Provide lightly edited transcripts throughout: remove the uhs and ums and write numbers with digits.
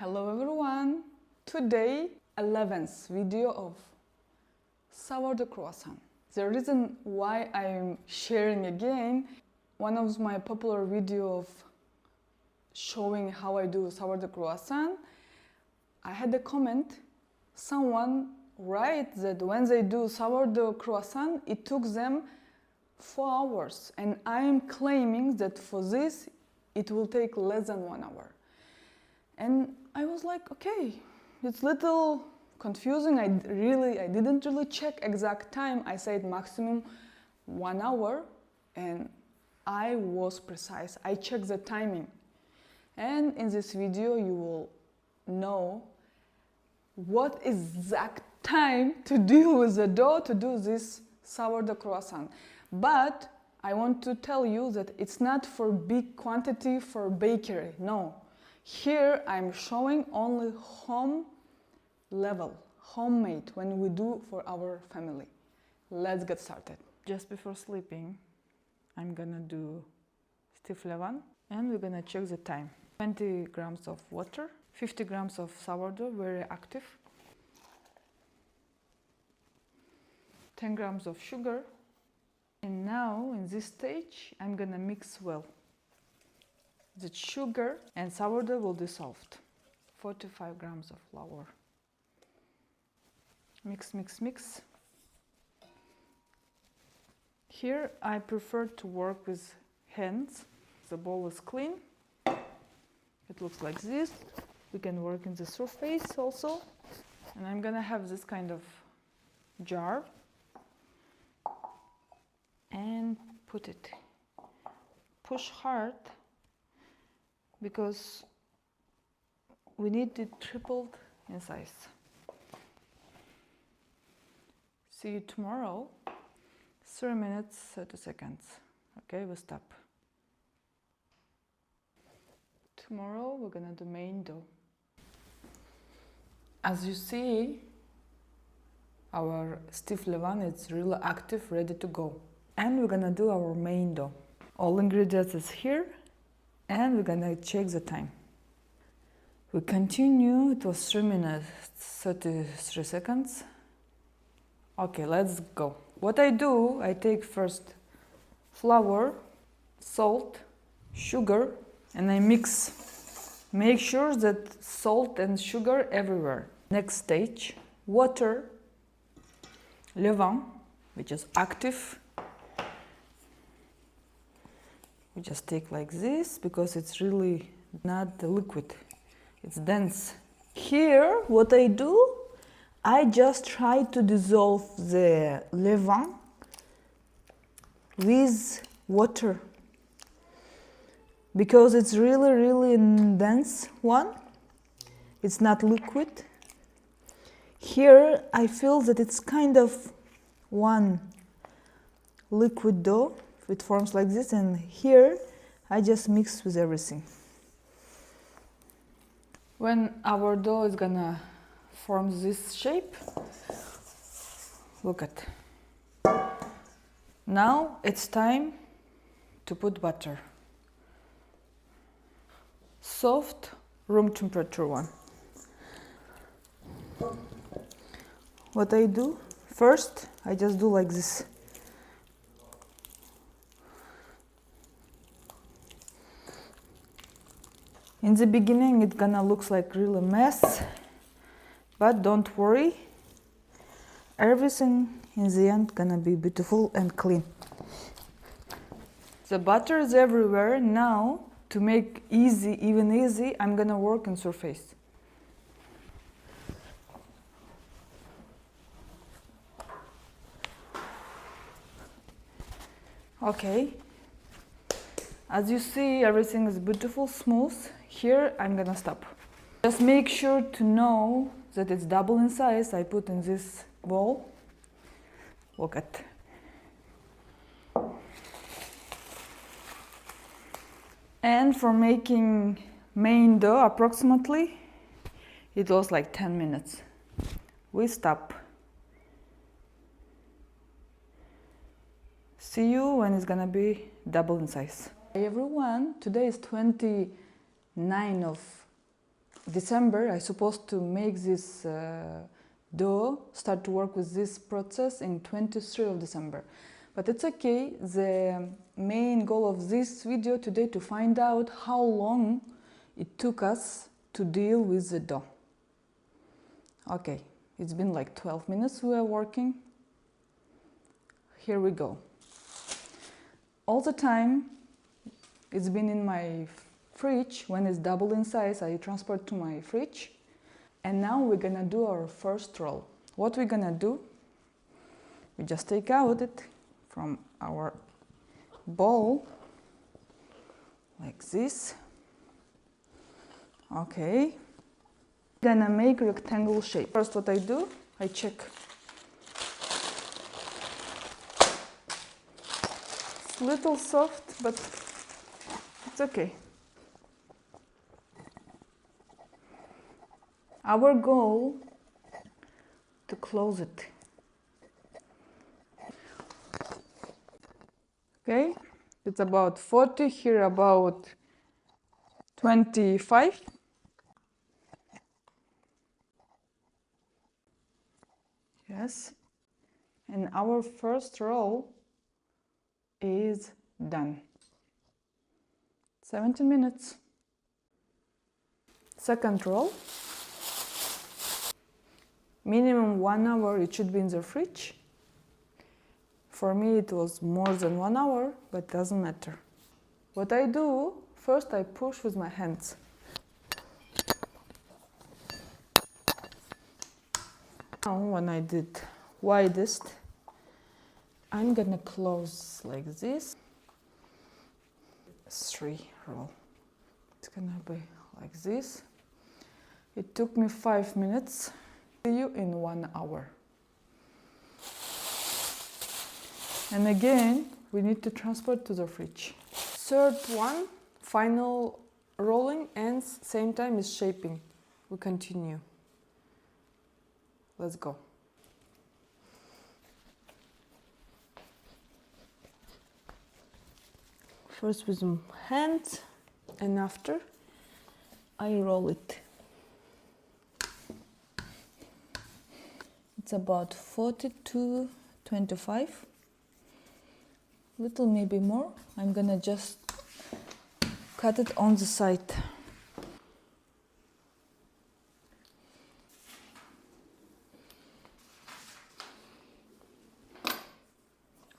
Hello everyone! Today, 11th video of sourdough croissant. The reason why I'm sharing again one of my popular video of showing how I do sourdough croissant, I had a comment, someone write that when they do sourdough croissant, it took them 4 hours, and I'm claiming that for this it will take less than 1 hour. And I was like, okay, it's little confusing. I didn't really check exact time. I said maximum 1 hour, and I was precise. I checked the timing. And in this video you will know what exact time to deal with the dough to do this sourdough croissant. But I want to tell you that it's not for big quantity for bakery, no. Here I'm showing only home level, homemade, when we do for our family. Let's get started. Just before sleeping, I'm gonna do stiff levain, and we're gonna check the time. 20 grams of water, 50 grams of sourdough, very active, 10 grams of sugar. And now, in this stage, I'm gonna mix well. The sugar and sourdough will dissolve. 45 grams of flour. Mix, mix, mix. Here I prefer to work with hands. The bowl is clean. It looks like this. We can work in the surface also. And I'm gonna have this kind of jar and put it. Push hard, because we need it tripled in size. See you tomorrow. 3 minutes, 30 seconds. Okay, we stop. Tomorrow we're gonna do main dough. As you see, our stiff levain is really active, ready to go. And we're gonna do our main dough. All ingredients is here. And we're gonna check the time. We continue, it was 3 minutes, 33 seconds. Okay, let's go. What I do, I take first flour, salt, sugar, and I mix. Make sure that salt and sugar everywhere. Next stage, water, levain, which is active. We just take like this, because it's really not liquid, it's dense. Here, what I do, I just try to dissolve the levain with water, because it's really dense one, it's not liquid. Here, I feel that it's kind of one liquid dough. It forms like this, and here I just mix with everything. When our dough is gonna form this shape, look at. Now it's time to put butter. Soft, room temperature one. What I do, first I just do like this. In the beginning, it's gonna look like really mess, but don't worry. Everything in the end gonna be beautiful and clean. The butter is everywhere. Now, to make even easy, I'm gonna work in surface. Okay. As you see, everything is beautiful, smooth. Here, I'm gonna stop. Just make sure to know that it's double in size. I put in this bowl. Look at. And for making main dough, approximately, it was like 10 minutes. We stop. See you when it's gonna be double in size. Hey everyone, today is 29 of December, I'm supposed to make this dough, start to work with this process in 23 of December. But it's okay. The main goal of this video today to find out how long it took us to deal with the dough. Okay, it's been like 12 minutes we are working. Here we go. All the time it's been in my fridge. When it's double in size, I transport to my fridge. And now we're gonna do our first roll. What we're gonna do, we just take out it from our bowl like this. Okay, gonna make rectangle shape. First what I do, I check. It's a little soft, but it's okay. Our goal to close it. Okay, it's about 40, here about 25. Yes, and our first roll is done. 17 minutes. Second roll. Minimum 1 hour it should be in the fridge. For me it was more than 1 hour, but it doesn't matter. What I do, first I push with my hands. Now when I did widest, I'm gonna close like this. 3 roll. It's gonna be like this. It took me 5 minutes. See you in 1 hour. And again, we need to transport to the fridge. Third one, final rolling, and same time is shaping. We continue. Let's go. First with my hand, and after I roll it. It's about 40 to 25. Little maybe more. I'm gonna just cut it on the side.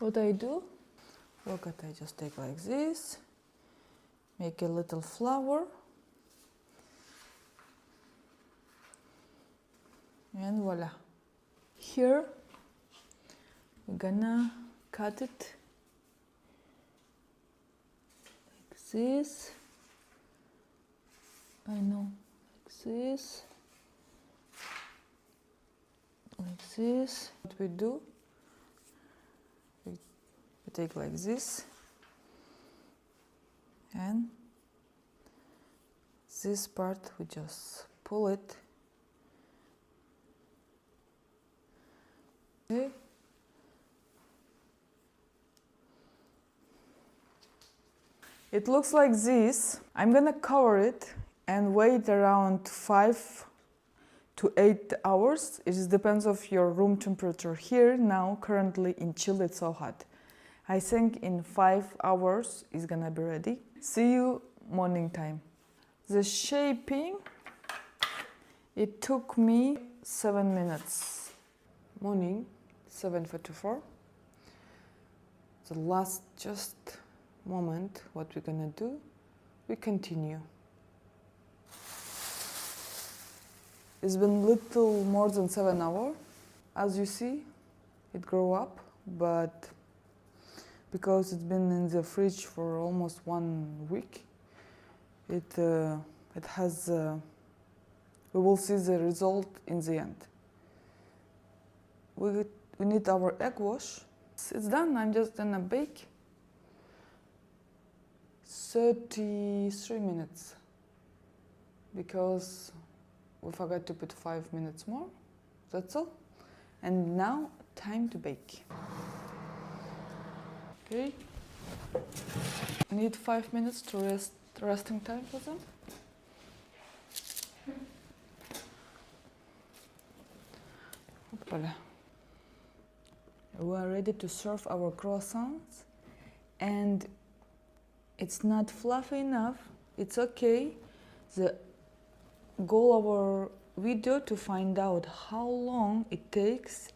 What I do, look at, I just take like this, make a little flower, and voila. Here we're gonna cut it like this. I know, like this, like this. What we do, we take like this, and this part we just pull it. Okay. It looks like this. I'm gonna cover it and wait around 5 to 8 hours. It depends of your room temperature. Here now, currently in Chile, it's so hot. I think in 5 hours it's gonna be ready. See you morning time. The shaping, it took me 7 minutes. Morning, 7:44. The last just moment, what we're gonna do, we continue. It's been little more than 7 hours. As you see, it grew up, but because it's been in the fridge for almost 1 week, it has, we will see the result in the end. We need our egg wash. It's done. I'm just gonna bake 33 minutes because we forgot to put 5 minutes more. That's all. And now time to bake. Okay. Need 5 minutes to resting time for them. Voilà. We are ready to serve our croissants, and it's not fluffy enough. It's okay. The goal of our video to find out how long it takes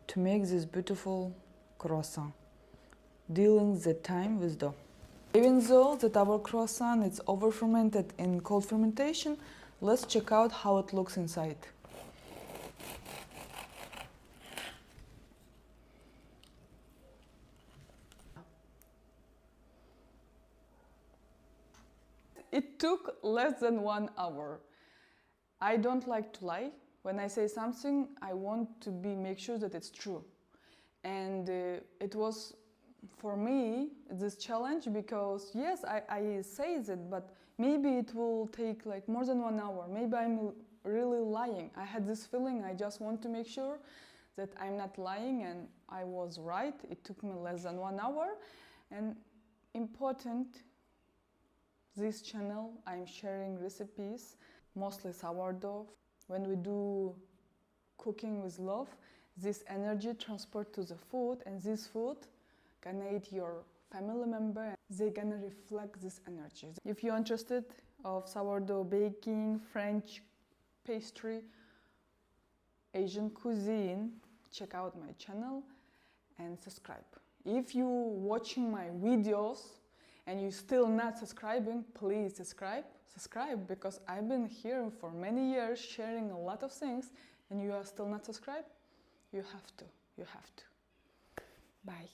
to make this beautiful croissant, dealing the time with dough. Even though that our croissant is over fermented in cold fermentation, let's check out how it looks inside. It took less than 1 hour. I don't like to lie. When I say something, I want to make sure that it's true. And it was, for me, this challenge because, yes, I say it, but maybe it will take like more than 1 hour. Maybe I'm really lying. I had this feeling. I just want to make sure that I'm not lying, and I was right. It took me less than 1 hour. And important, this channel, I'm sharing recipes, mostly sourdough. When we do cooking with love, this energy transport to the food, and this food gonna eat your family member. They're gonna reflect this energy. If you're interested of sourdough baking, French pastry, Asian cuisine, check out my channel and subscribe. If you watching my videos and you're still not subscribing, please subscribe, because I've been here for many years sharing a lot of things, and you are still not subscribed. You have to. Bye.